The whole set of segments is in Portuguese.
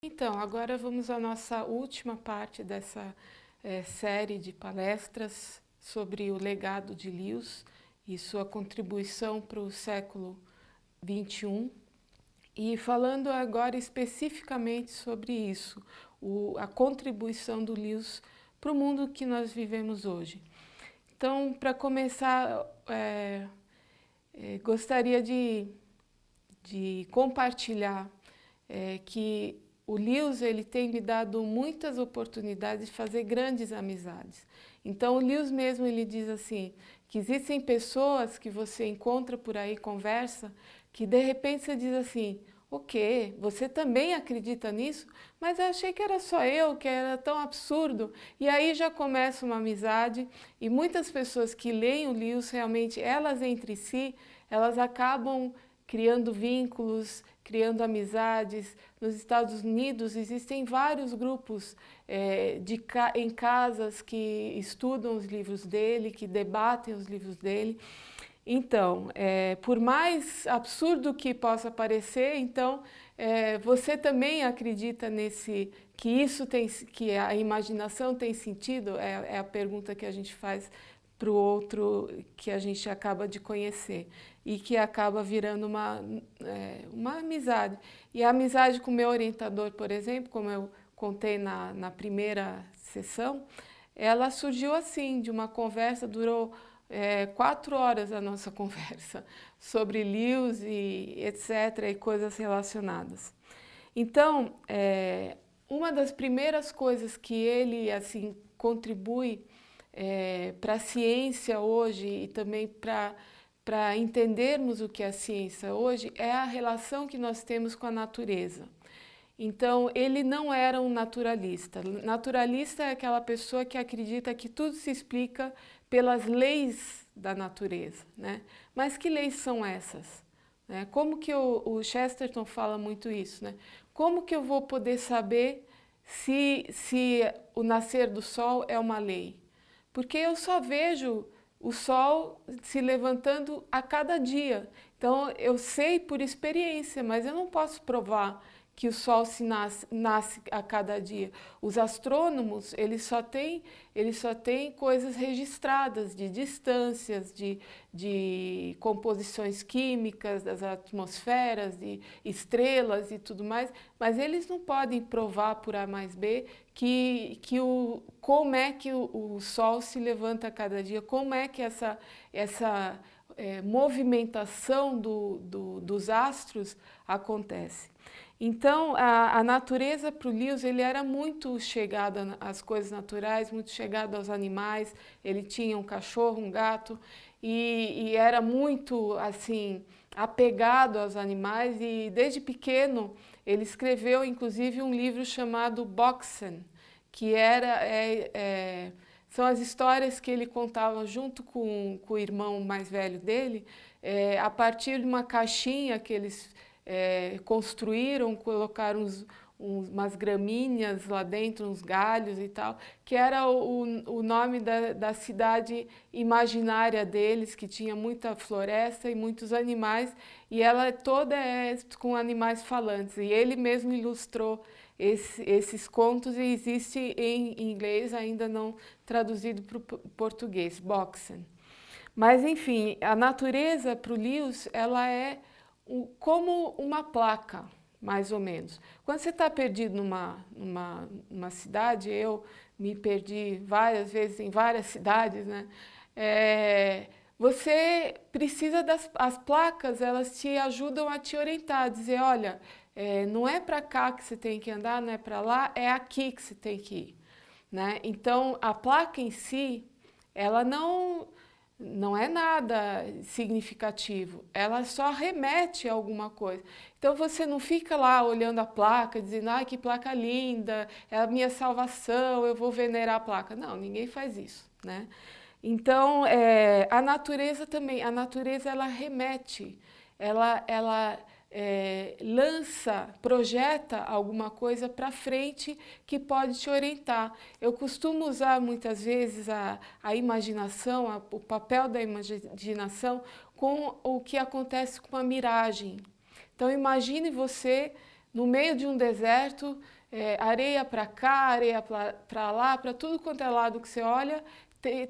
Então, agora vamos à nossa última parte dessa série de palestras sobre o legado de Lewis e sua contribuição para o século XXI. E falando agora especificamente sobre isso, a contribuição do Lewis para o mundo que nós vivemos hoje. Então, para começar, gostaria de compartilhar que o Lewis ele tem me dado muitas oportunidades de fazer grandes amizades. Então o Lewis mesmo ele diz assim, que existem pessoas que você encontra por aí, conversa, que de repente você diz assim, o quê? Você também acredita nisso? Mas eu achei que era só eu, que era tão absurdo. E aí já começa uma amizade e muitas pessoas que leem o Lewis, realmente, elas entre si, elas acabam criando vínculos, criando amizades. Nos Estados Unidos existem vários grupos em casas que estudam os livros dele, que debatem os livros dele. Então, por mais absurdo que possa parecer, então você também acredita que a imaginação tem sentido? É a pergunta que a gente faz para o outro que a gente acaba de conhecer e que acaba virando uma amizade. E a amizade com o meu orientador, por exemplo, como eu contei na primeira sessão, ela surgiu assim, de uma conversa, durou 4 horas a nossa conversa sobre Lewis e etc. e coisas relacionadas. Então, uma das primeiras coisas que ele assim contribui para a ciência hoje e também para entendermos o que é a ciência hoje é a relação que nós temos com a natureza. Então, ele não era um naturalista. Naturalista é aquela pessoa que acredita que tudo se explica pelas leis da natureza, né? Mas que leis são essas? Como que o Chesterton fala muito isso, né? Como que eu vou poder saber se o nascer do sol é uma lei? Porque eu só vejo o sol se levantando a cada dia. Então, eu sei por experiência, mas eu não posso provar que o sol nasce a cada dia. Os astrônomos, eles só têm coisas registradas de distâncias, de composições químicas das atmosferas, de estrelas e tudo mais, mas eles não podem provar por A mais B como é que o sol se levanta a cada dia, como é que essa movimentação dos astros acontece. Então, a natureza para o Lewis, ele era muito chegado às coisas naturais, muito chegado aos animais. Ele tinha um cachorro, um gato, e era muito, assim, apegado aos animais. E, desde pequeno, ele escreveu, inclusive, um livro chamado Boxen, que são as histórias que ele contava junto com o irmão mais velho dele, a partir de uma caixinha que eles construíram, colocaram umas gramíneas lá dentro, uns galhos e tal, que era o nome da cidade imaginária deles, que tinha muita floresta e muitos animais, e ela toda é com animais falantes. E ele mesmo ilustrou esses contos e existe em inglês, ainda não traduzido para o português, Boxen. Mas, enfim, a natureza para o Lewis, ela é como uma placa, mais ou menos. Quando você está perdido numa cidade, eu me perdi várias vezes em várias cidades, né? Você precisa as placas, elas te ajudam a te orientar, a dizer, olha, não é para cá que você tem que andar, não é para lá, é aqui que você tem que ir, né? Então, a placa em si, ela não é nada significativo, ela só remete a alguma coisa. Então você não fica lá olhando a placa, dizendo, ai, que placa linda, é a minha salvação, eu vou venerar a placa. Não, ninguém faz isso, né? Então, a natureza também, a natureza ela remete, ela lança, projeta alguma coisa para frente que pode te orientar. Eu costumo usar muitas vezes a imaginação, o papel da imaginação com o que acontece com a miragem. Então imagine você no meio de um deserto, areia para cá, areia para lá, para tudo quanto é lado que você olha,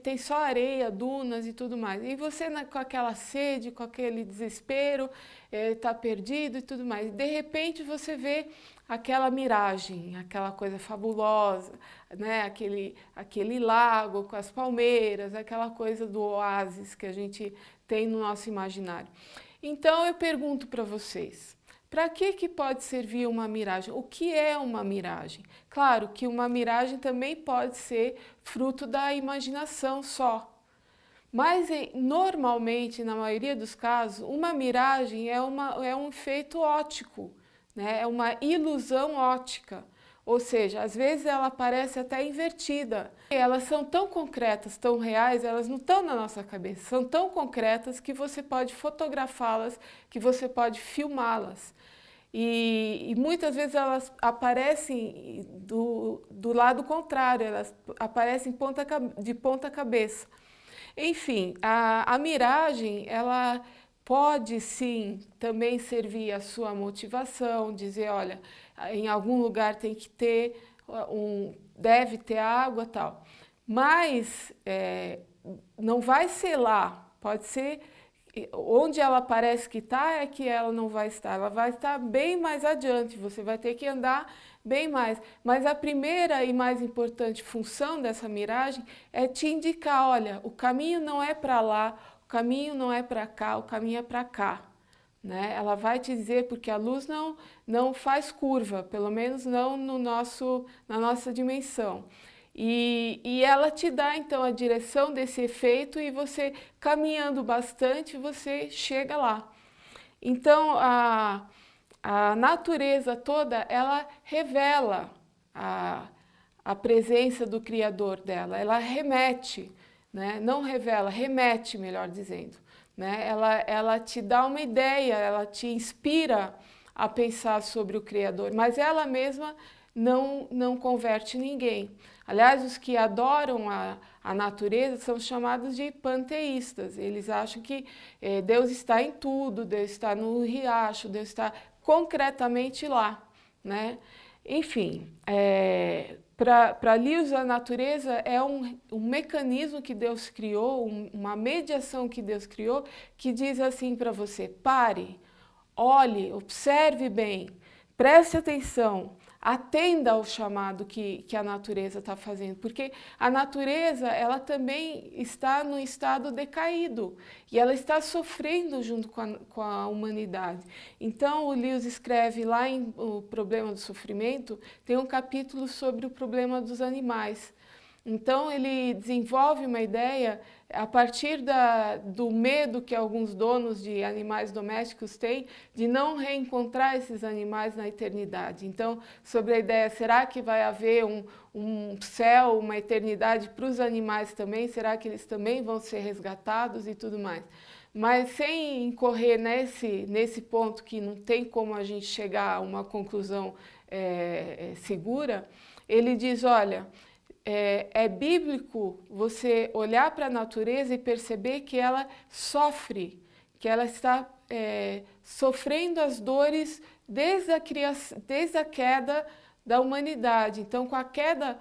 tem só areia, dunas e tudo mais. E você com aquela sede, com aquele desespero, está perdido e tudo mais. De repente você vê aquela miragem, aquela coisa fabulosa, né? aquele lago com as palmeiras, aquela coisa do oásis que a gente tem no nosso imaginário. Então eu pergunto para vocês, para que pode servir uma miragem? O que é uma miragem? Claro que uma miragem também pode ser fruto da imaginação só. Mas normalmente, na maioria dos casos, uma miragem é um efeito óptico, né? É uma ilusão óptica. Ou seja, às vezes ela parece até invertida. Elas são tão concretas, tão reais, elas não estão na nossa cabeça. São tão concretas que você pode fotografá-las, que você pode filmá-las. E muitas vezes elas aparecem do lado contrário, elas aparecem de ponta cabeça. Enfim, a miragem, ela pode sim também servir a sua motivação, dizer, olha, em algum lugar tem que ter, deve ter água e tal. Mas não vai ser lá, pode ser onde ela parece que está é que ela não vai estar, ela vai estar bem mais adiante, você vai ter que andar bem mais. Mas a primeira e mais importante função dessa miragem é te indicar, olha, o caminho não é para lá, o caminho não é para cá, o caminho é para cá. Né? Ela vai te dizer, porque a luz não faz curva, pelo menos não na nossa dimensão. E ela te dá então a direção desse efeito e você caminhando bastante, você chega lá. Então a natureza toda, ela revela a presença do Criador dela, ela remete, né? Não revela, remete, melhor dizendo. Né? Ela te dá uma ideia, ela te inspira a pensar sobre o Criador, mas ela mesma não converte ninguém. Aliás, os que adoram a natureza são chamados de panteístas. Eles acham que Deus está em tudo, Deus está no riacho, Deus está concretamente lá. Né? Enfim, para Lewis, a natureza é um mecanismo que Deus criou, uma mediação que Deus criou, que diz assim para você, pare, olhe, observe bem, preste atenção, atenda ao chamado que a natureza está fazendo, porque a natureza ela também está num estado decaído e ela está sofrendo junto com a humanidade. Então o Lewis escreve lá em O Problema do Sofrimento, tem um capítulo sobre o problema dos animais. Então ele desenvolve uma ideia a partir do medo que alguns donos de animais domésticos têm de não reencontrar esses animais na eternidade. Então, sobre a ideia, será que vai haver um céu, uma eternidade para os animais também? Será que eles também vão ser resgatados e tudo mais? Mas sem incorrer nesse ponto que não tem como a gente chegar a uma conclusão segura, ele diz, olha, é bíblico você olhar para a natureza e perceber que ela sofre, que ela está sofrendo as dores desde a queda da humanidade. Então, com a queda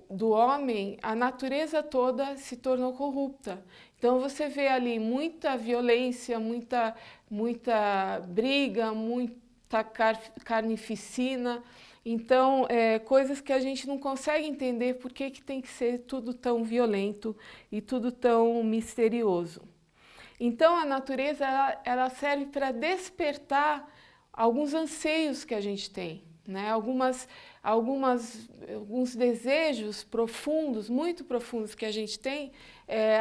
do homem, a natureza toda se tornou corrupta. Então, você vê ali muita violência, muita briga, muita carnificina. Então, coisas que a gente não consegue entender por que tem que ser tudo tão violento e tudo tão misterioso. Então, a natureza ela serve para despertar alguns anseios que a gente tem, né? Alguns desejos profundos, muito profundos que a gente tem,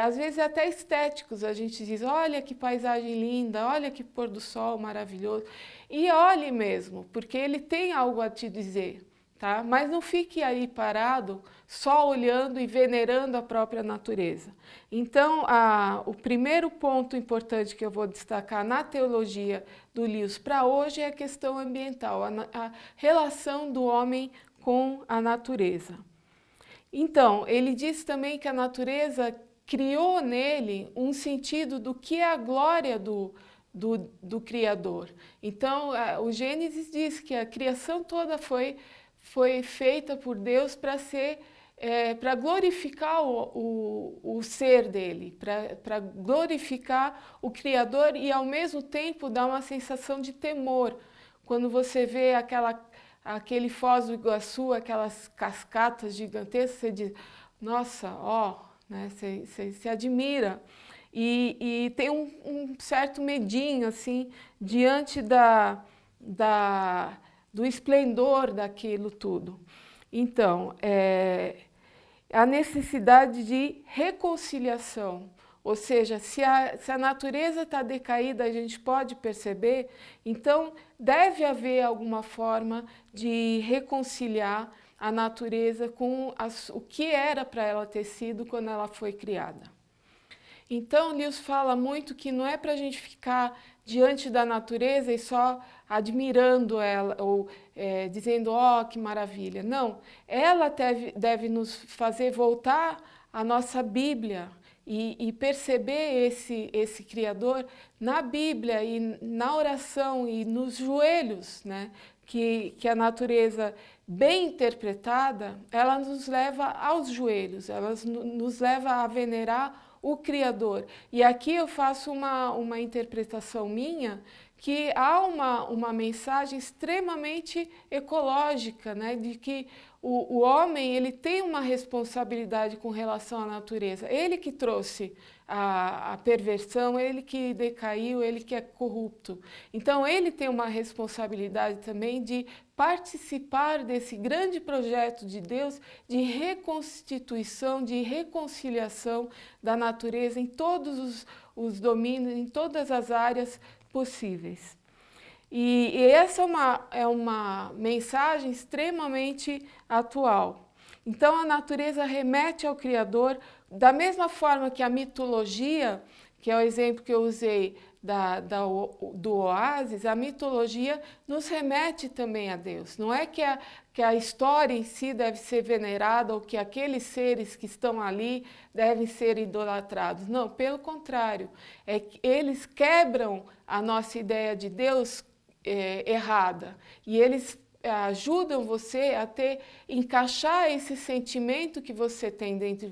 às vezes até estéticos. A gente diz, olha que paisagem linda, olha que pôr do sol maravilhoso. E olhe mesmo, porque ele tem algo a te dizer, tá? Mas não fique aí parado, só olhando e venerando a própria natureza. Então, o primeiro ponto importante que eu vou destacar na teologia do Lewis para hoje é a questão ambiental, a relação do homem com a natureza. Então, ele diz também que a natureza criou nele um sentido do que é a glória do Criador. Então, o Gênesis diz que a criação toda foi feita por Deus para ser para glorificar o ser dele, para glorificar o Criador e ao mesmo tempo dar uma sensação de temor. Quando você vê aquele Foz do Iguaçu, aquelas cascatas gigantescas, você diz, nossa, ó, né? Você se admira. E tem um certo medinho assim, diante do esplendor daquilo tudo. Então, a necessidade de reconciliação, ou seja, se a natureza está decaída, a gente pode perceber, então deve haver alguma forma de reconciliar a natureza com o que era para ela ter sido quando ela foi criada. Então, Lewis fala muito que não é para a gente ficar diante da natureza e só admirando ela ou dizendo, ó, que maravilha. Não, ela deve nos fazer voltar à nossa Bíblia e perceber esse Criador na Bíblia e na oração e nos joelhos, né? Que a natureza bem interpretada, ela nos leva aos joelhos, ela nos leva a venerar o Criador. E aqui eu faço uma interpretação minha, que há uma mensagem extremamente ecológica, né? De que o homem ele tem uma responsabilidade com relação à natureza. Ele que trouxe a perversão, ele que decaiu, ele que é corrupto. Então ele tem uma responsabilidade também de participar desse grande projeto de Deus de reconstituição, de reconciliação da natureza em todos os domínios, em todas as áreas possíveis. E essa é uma mensagem extremamente atual. Então a natureza remete ao Criador, da mesma forma que a mitologia, que é o exemplo que eu usei do oásis, a mitologia nos remete também a Deus. Não é que a história em si deve ser venerada ou que aqueles seres que estão ali devem ser idolatrados. Não, pelo contrário, é que eles quebram a nossa ideia de Deus errada e eles ajudam você a encaixar esse sentimento que você tem dentro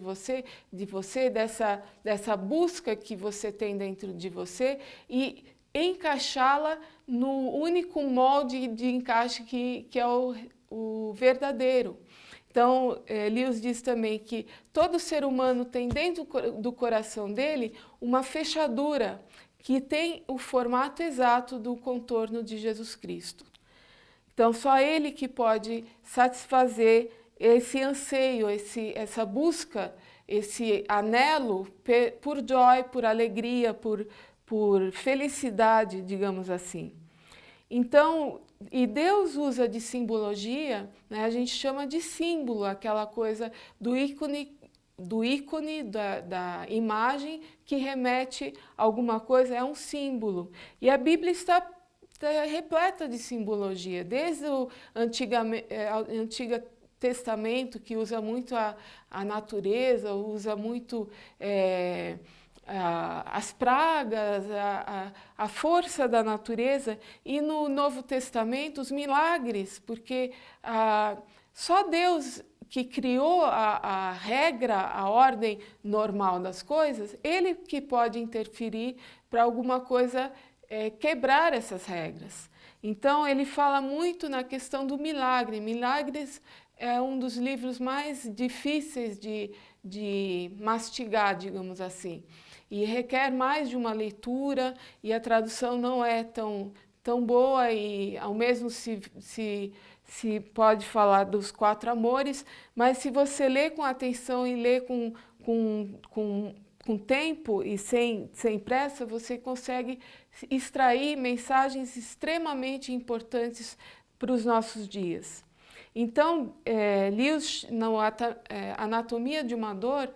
de você, dessa busca que você tem dentro de você e encaixá-la no único molde de encaixe que é o verdadeiro. Então, Lewis diz também que todo ser humano tem dentro do coração dele uma fechadura que tem o formato exato do contorno de Jesus Cristo. Então, só Ele que pode satisfazer esse anseio, essa busca, esse anelo por joy, por alegria, por felicidade, digamos assim. Então, e Deus usa de simbologia, né, a gente chama de símbolo, aquela coisa do ícone, da imagem que remete a alguma coisa, é um símbolo. E a Bíblia está repleta de simbologia, desde o Antigo Testamento, que usa muito a natureza, usa muito as pragas, a força da natureza, e no Novo Testamento os milagres, porque só Deus que criou a regra, a ordem normal das coisas, Ele que pode interferir para alguma coisa quebrar essas regras. Então, ele fala muito na questão do milagre. Milagres é um dos livros mais difíceis de mastigar, digamos assim. E requer mais de uma leitura, e a tradução não é tão boa, e ao mesmo se pode falar dos 4 amores, mas se você lê com atenção e lê com tempo e sem pressa, você consegue extrair mensagens extremamente importantes para os nossos dias. Então, Lewis, na Anatomia de uma Dor,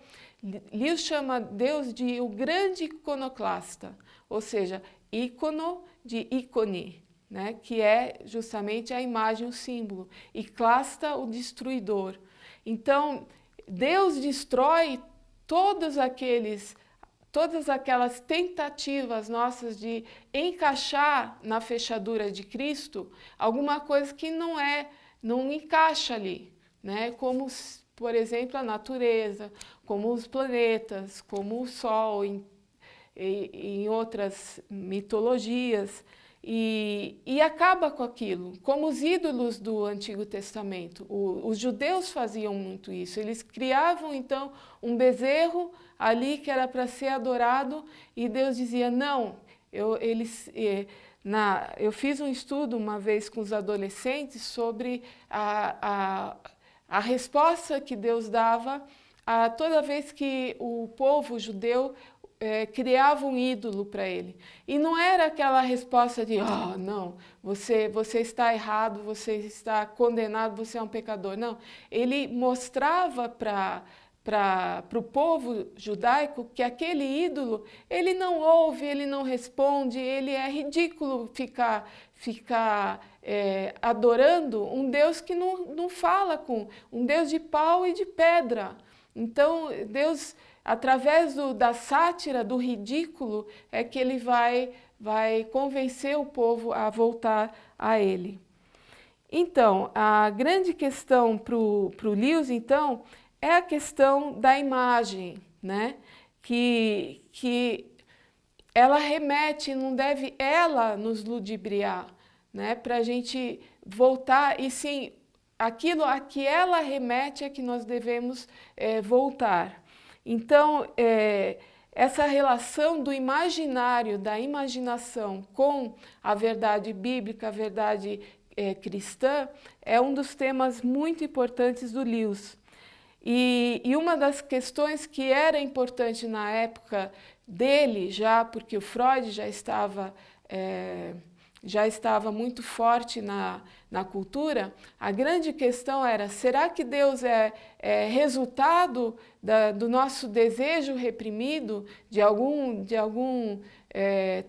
Lewis chama Deus de o grande iconoclasta, ou seja, ícono de ícone, né, que é justamente a imagem, o símbolo, e clasta, o destruidor. Então, Deus destrói todas todas aquelas tentativas nossas de encaixar na fechadura de Cristo alguma coisa que não encaixa ali, né? Como, por exemplo, a natureza, como os planetas, como o Sol, em outras mitologias, e acaba com aquilo, como os ídolos do Antigo Testamento. Os judeus faziam muito isso, eles criavam então um bezerro ali que era para ser adorado, e Deus dizia, não, eu fiz um estudo uma vez com os adolescentes sobre a resposta que Deus dava a toda vez que o povo judeu criava um ídolo para ele. E não era aquela resposta de, oh, não, você está errado, você está condenado, você é um pecador. Não, ele mostrava para o povo judaico que aquele ídolo, ele não ouve, ele não responde, ele é ridículo ficar adorando um Deus que não fala com, um Deus de pau e de pedra. Então, Deus, através da sátira, do ridículo, é que ele vai convencer o povo a voltar a ele. Então, a grande questão para o Lewis, então, é a questão da imagem, né? Que ela remete, não deve ela nos ludibriar, né? Para a gente voltar, e sim, aquilo a que ela remete é que nós devemos voltar. Então, essa relação do imaginário, da imaginação com a verdade bíblica, a verdade cristã, é um dos temas muito importantes do Lewis. E uma das questões que era importante na época dele, já porque o Freud já estava muito forte na cultura, a grande questão era, será que Deus é resultado do nosso desejo reprimido, de algum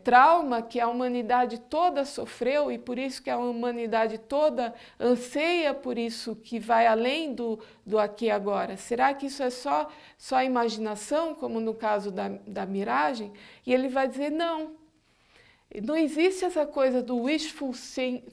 trauma que a humanidade toda sofreu e por isso que a humanidade toda anseia por isso que vai além do aqui e agora? Será que isso é só imaginação, como no caso da miragem? E ele vai dizer, não. Não existe essa coisa do wishful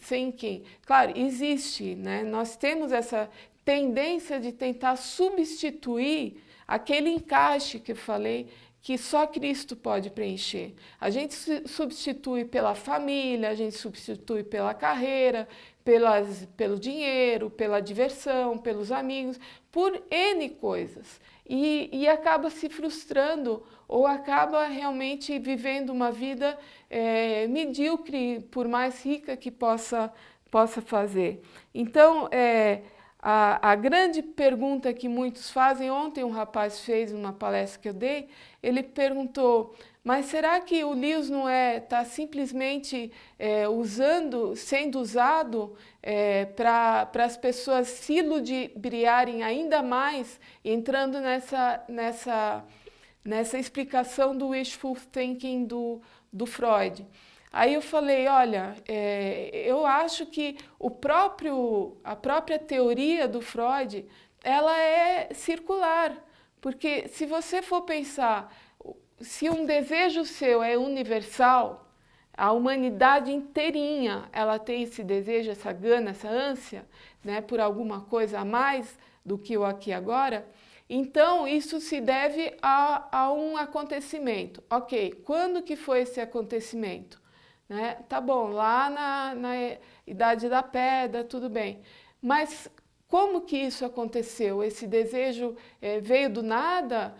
thinking. Claro, existe, né? Nós temos essa tendência de tentar substituir aquele encaixe que eu falei, que só Cristo pode preencher. A gente substitui pela família, a gente substitui pela carreira, pelo dinheiro, pela diversão, pelos amigos, por N coisas. E acaba se frustrando ou acaba realmente vivendo uma vida medíocre, por mais rica que possa fazer. Então, a grande pergunta que muitos fazem, ontem um rapaz fez uma palestra que eu dei, ele perguntou, mas será que o Lewis não está simplesmente sendo usado para as pessoas se ludibriarem ainda mais, entrando nessa explicação do wishful thinking do Freud? Aí eu falei, olha, eu acho que a própria teoria do Freud, ela é circular, porque se você for pensar, se um desejo seu é universal, a humanidade inteirinha, ela tem esse desejo, essa gana, essa ânsia, né, por alguma coisa a mais do que o aqui e agora, então isso se deve a um acontecimento. Ok, quando que foi esse acontecimento? Né? Tá bom, lá na Idade da Pedra, tudo bem. Mas como que isso aconteceu? Esse desejo veio do nada?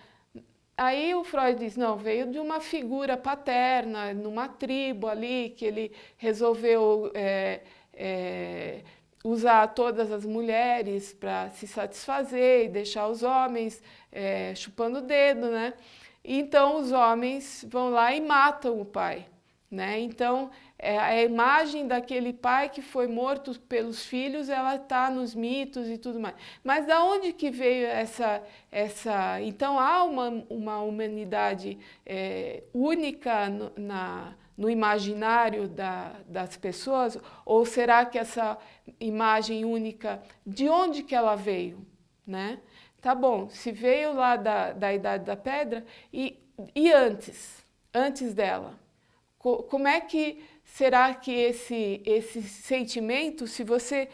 Aí o Freud diz, não, veio de uma figura paterna, numa tribo ali, que ele resolveu usar todas as mulheres para se satisfazer e deixar os homens chupando o dedo, né? Então os homens vão lá e matam o pai. Né? Então, a imagem daquele pai que foi morto pelos filhos, ela está nos mitos e tudo mais. Mas da onde que veio essa... Então, há uma humanidade única no imaginário das pessoas? Ou será que essa imagem única, de onde que ela veio? Né? Tá bom, se veio lá da Idade da Pedra, e e antes dela? Como é que será que esse sentimento, se você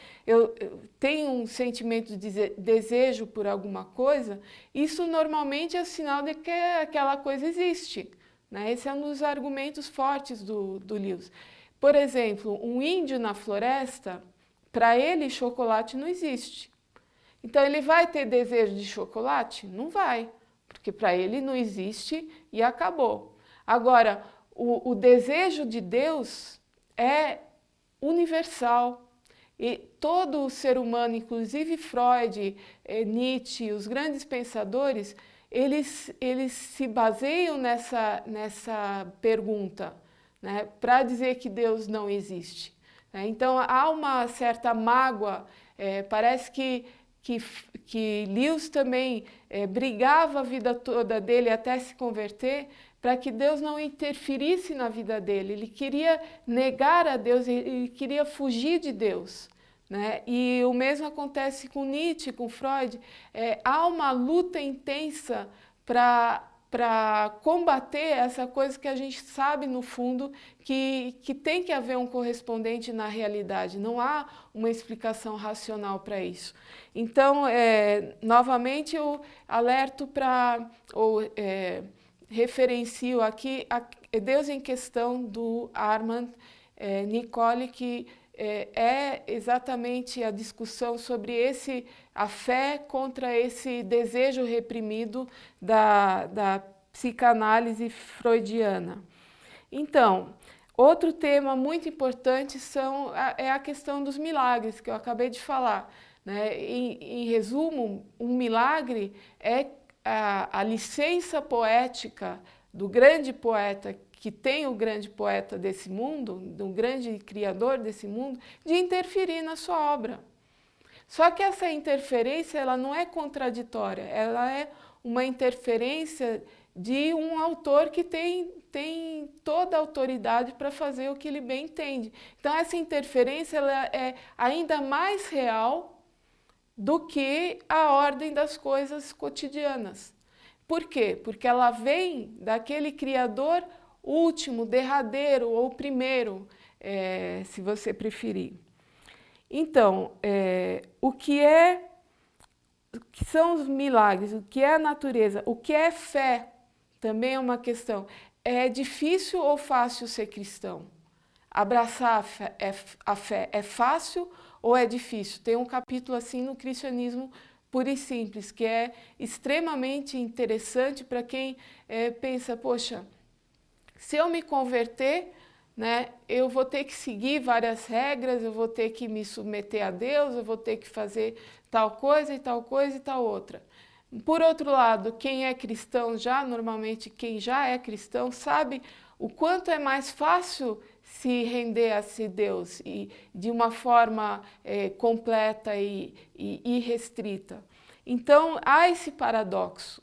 tem um sentimento de desejo por alguma coisa, isso normalmente é sinal de que aquela coisa existe, né? Esse é um dos argumentos fortes do Lewis. Por exemplo, um índio na floresta, para ele chocolate não existe. Então ele vai ter desejo de chocolate? Não vai, porque para ele não existe e acabou. Agora, o desejo de Deus é universal e todo ser humano, inclusive Freud, Nietzsche, os grandes pensadores, eles se baseiam nessa pergunta, né, para dizer que Deus não existe. Então há uma certa mágoa, parece que Lewis também brigava a vida toda dele até se converter, para que Deus não interferisse na vida dele. Ele queria negar a Deus, ele queria fugir de Deus, né? E o mesmo acontece com Nietzsche, com Freud. Há uma luta intensa para combater essa coisa que a gente sabe no fundo que tem que haver um correspondente na realidade. Não há uma explicação racional para isso. Então, novamente, eu alerto referencio aqui a Deus em Questão, do Armand Nicolle, que é exatamente a discussão sobre a fé contra esse desejo reprimido da psicanálise freudiana. Então, outro tema muito importante é a questão dos milagres, que eu acabei de falar, né? Em resumo, um milagre é a licença poética do grande poeta, que tem o grande poeta desse mundo, do grande criador desse mundo, de interferir na sua obra. Só que essa interferência, ela não é contraditória, ela é uma interferência de um autor que tem toda a autoridade para fazer o que ele bem entende. Então essa interferência, ela é ainda mais real do que a ordem das coisas cotidianas. Por quê? Porque ela vem daquele criador último, derradeiro ou primeiro, se você preferir. Então, o que são os milagres? O que é a natureza? O que é fé? Também é uma questão. É difícil ou fácil ser cristão? Abraçar a fé é fácil ou é difícil? Tem um capítulo assim no Cristianismo Puro e Simples, que é extremamente interessante para quem pensa, poxa, se eu me converter, né, eu vou ter que seguir várias regras, eu vou ter que me submeter a Deus, eu vou ter que fazer tal coisa e tal coisa e tal outra. Por outro lado, quem é cristão normalmente quem já é cristão, sabe o quanto é mais fácil se render a esse Deus e de uma forma completa e irrestrita. Então, há esse paradoxo.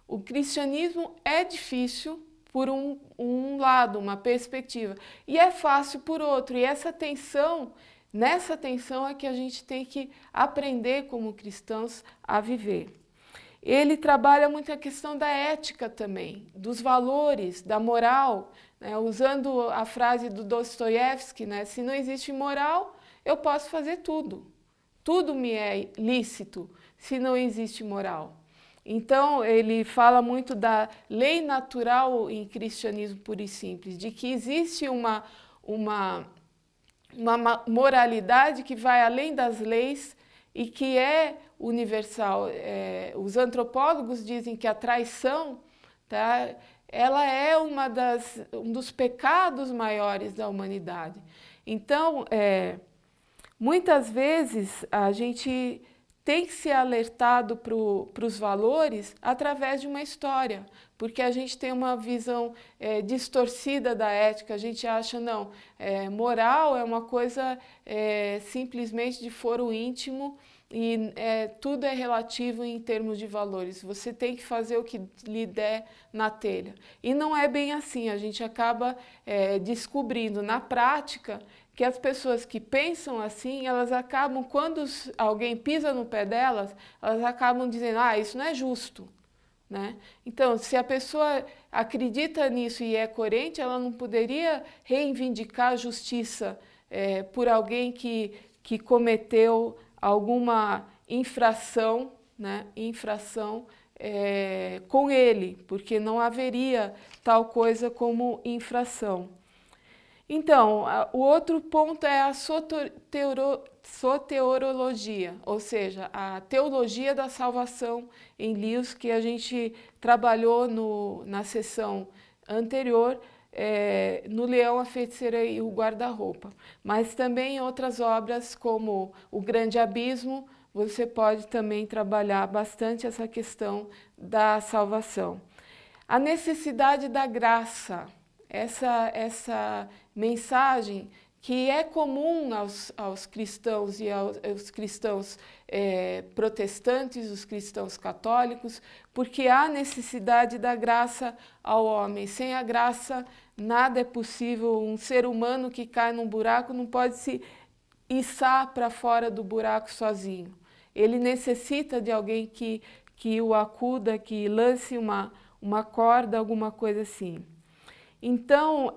O cristianismo é difícil por um lado, uma perspectiva, e é fácil por outro. E nessa tensão é que a gente tem que aprender como cristãos a viver. Ele trabalha muito a questão da ética também, dos valores, da moral, né? Usando a frase do Dostoiévski, né? Se não existe moral, eu posso fazer tudo. Tudo me é lícito se não existe moral. Então, ele fala muito da lei natural em cristianismo puro e simples, de que existe uma moralidade que vai além das leis e que é universal. Os antropólogos dizem que a traição, tá, ela é um dos pecados maiores da humanidade. Então, muitas vezes a gente tem que ser alertado para os valores através de uma história, porque a gente tem uma visão distorcida da ética, a gente acha, não, moral é uma coisa simplesmente de foro íntimo e tudo é relativo em termos de valores, você tem que fazer o que lhe der na telha. E não é bem assim, a gente acaba descobrindo na prática que as pessoas que pensam assim, elas acabam, quando alguém pisa no pé delas, elas acabam dizendo, isso não é justo, né? Então, se a pessoa acredita nisso e é coerente, ela não poderia reivindicar a justiça por alguém que cometeu alguma infração, né, com ele, porque não haveria tal coisa como infração. Então, o outro ponto é a soteriologia, ou seja, a teologia da salvação em Lewis, que a gente trabalhou na sessão anterior, no Leão, a Feiticeira e o Guarda-Roupa. Mas também em outras obras, como O Grande Abismo, você pode também trabalhar bastante essa questão da salvação. A necessidade da graça, essa mensagem que é comum aos cristãos e aos cristãos protestantes, os cristãos católicos, porque há necessidade da graça ao homem. Sem a graça, nada é possível. Um ser humano que cai num buraco não pode se içar para fora do buraco sozinho. Ele necessita de alguém que o acuda, que lance uma corda, alguma coisa assim. Então,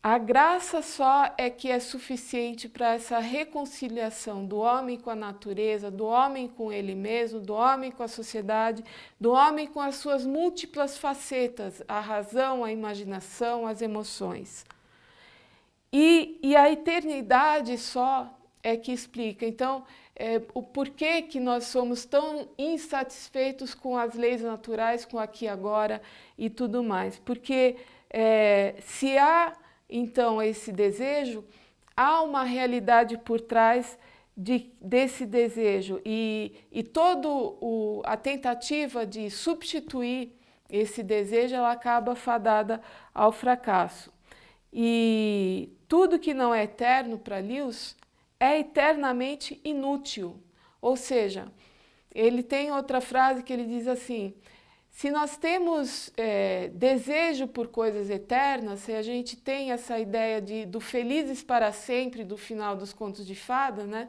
a graça só é que é suficiente para essa reconciliação do homem com a natureza, do homem com ele mesmo, do homem com a sociedade, do homem com as suas múltiplas facetas, a razão, a imaginação, as emoções. E a eternidade só é que explica. Então, o porquê que nós somos tão insatisfeitos com as leis naturais, com aqui e agora e tudo mais. Porque se há, então, esse desejo, há uma realidade por trás desse desejo. E toda a tentativa de substituir esse desejo, ela acaba fadada ao fracasso. E tudo que não é eterno para Lewis é eternamente inútil. Ou seja, ele tem outra frase que ele diz assim: se nós temos desejo por coisas eternas, se a gente tem essa ideia do felizes para sempre, do final dos contos de fada, né?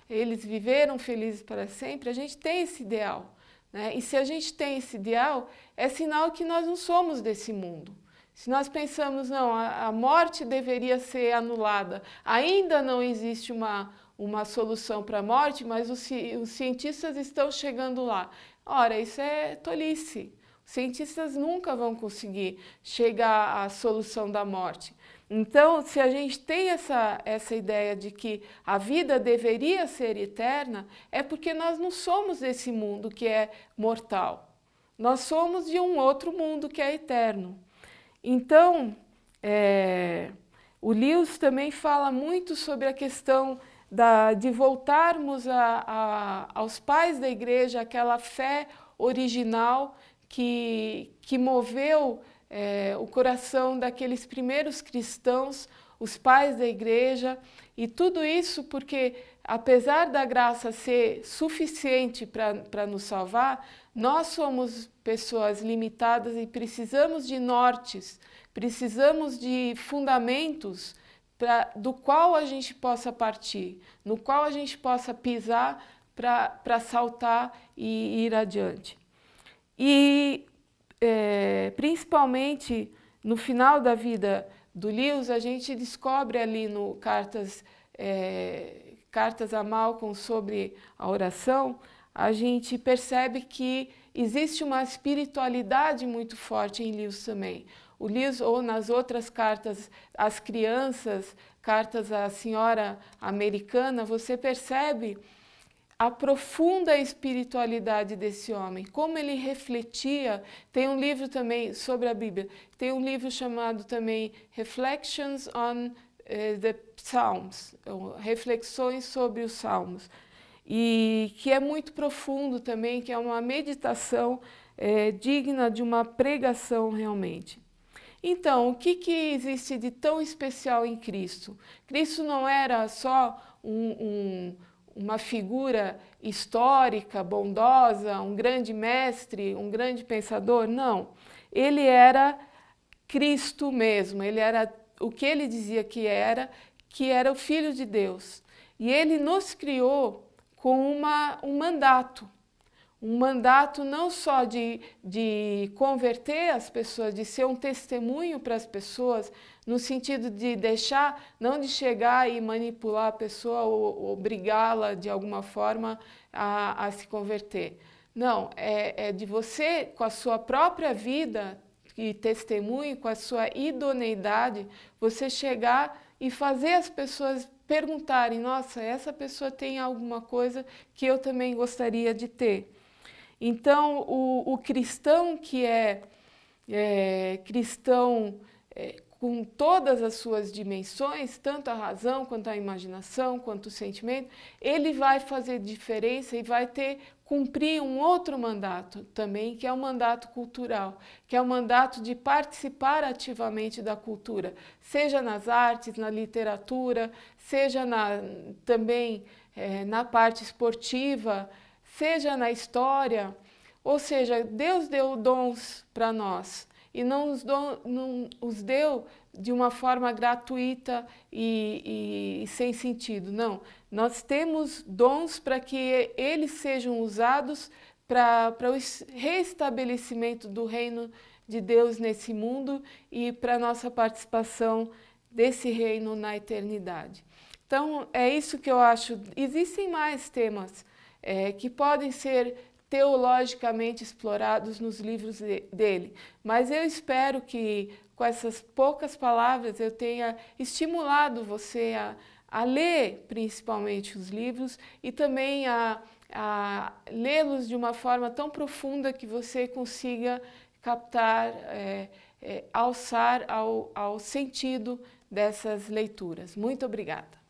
Eles viveram felizes para sempre, a gente tem esse ideal, né? E se a gente tem esse ideal, é sinal que nós não somos desse mundo. Se nós pensamos, não, a morte deveria ser anulada, ainda não existe uma solução para a morte, mas os cientistas estão chegando lá. Ora, isso é tolice. Os cientistas nunca vão conseguir chegar à solução da morte. Então, se a gente tem essa ideia de que a vida deveria ser eterna, é porque nós não somos desse mundo que é mortal. Nós somos de um outro mundo que é eterno. Então, o Lewis também fala muito sobre a questão de voltarmos aos pais da igreja, aquela fé original que moveu o coração daqueles primeiros cristãos, os pais da igreja, e tudo isso porque, apesar da graça ser suficiente para nos salvar, nós somos pessoas limitadas e precisamos de nortes, precisamos de fundamentos do qual a gente possa partir, no qual a gente possa pisar para saltar e ir adiante. E principalmente no final da vida do Lewis, a gente descobre ali no Cartas a Malcolm sobre a oração, a gente percebe que existe uma espiritualidade muito forte em Lewis também. O Lewis, ou nas outras cartas às crianças, cartas à senhora americana, você percebe a profunda espiritualidade desse homem, como ele refletia. Tem um livro também sobre a Bíblia, tem um livro chamado também Reflections on the Psalms, Reflexões sobre os Salmos, e que é muito profundo também, que é uma meditação digna de uma pregação realmente. Então, o que existe de tão especial em Cristo? Cristo não era só uma figura histórica, bondosa, um grande mestre, um grande pensador, não. Ele era Cristo mesmo, ele era o que ele dizia que era o Filho de Deus. E ele nos criou com um um mandato não só de converter as pessoas, de ser um testemunho para as pessoas, no sentido de deixar, não de chegar e manipular a pessoa ou obrigá-la de alguma forma a se converter. Não, é de você, com a sua própria vida e testemunho, com a sua idoneidade, você chegar e fazer as pessoas perguntarem, nossa, essa pessoa tem alguma coisa que eu também gostaria de ter. Então, o cristão que é cristão com todas as suas dimensões, tanto a razão, quanto a imaginação, quanto o sentimento, ele vai fazer diferença e vai cumprir um outro mandato também, que é o mandato cultural, que é o mandato de participar ativamente da cultura, seja nas artes, na literatura, seja também na parte esportiva, seja na história. Ou seja, Deus deu dons para nós e não os deu de uma forma gratuita e sem sentido. Não, nós temos dons para que eles sejam usados para o reestabelecimento do reino de Deus nesse mundo e para a nossa participação desse reino na eternidade. Então, é isso que eu acho. Existem mais temas que podem ser teologicamente explorados nos livros dele, mas eu espero que com essas poucas palavras eu tenha estimulado você a ler principalmente os livros e também a lê-los de uma forma tão profunda que você consiga captar, alçar ao sentido dessas leituras. Muito obrigada.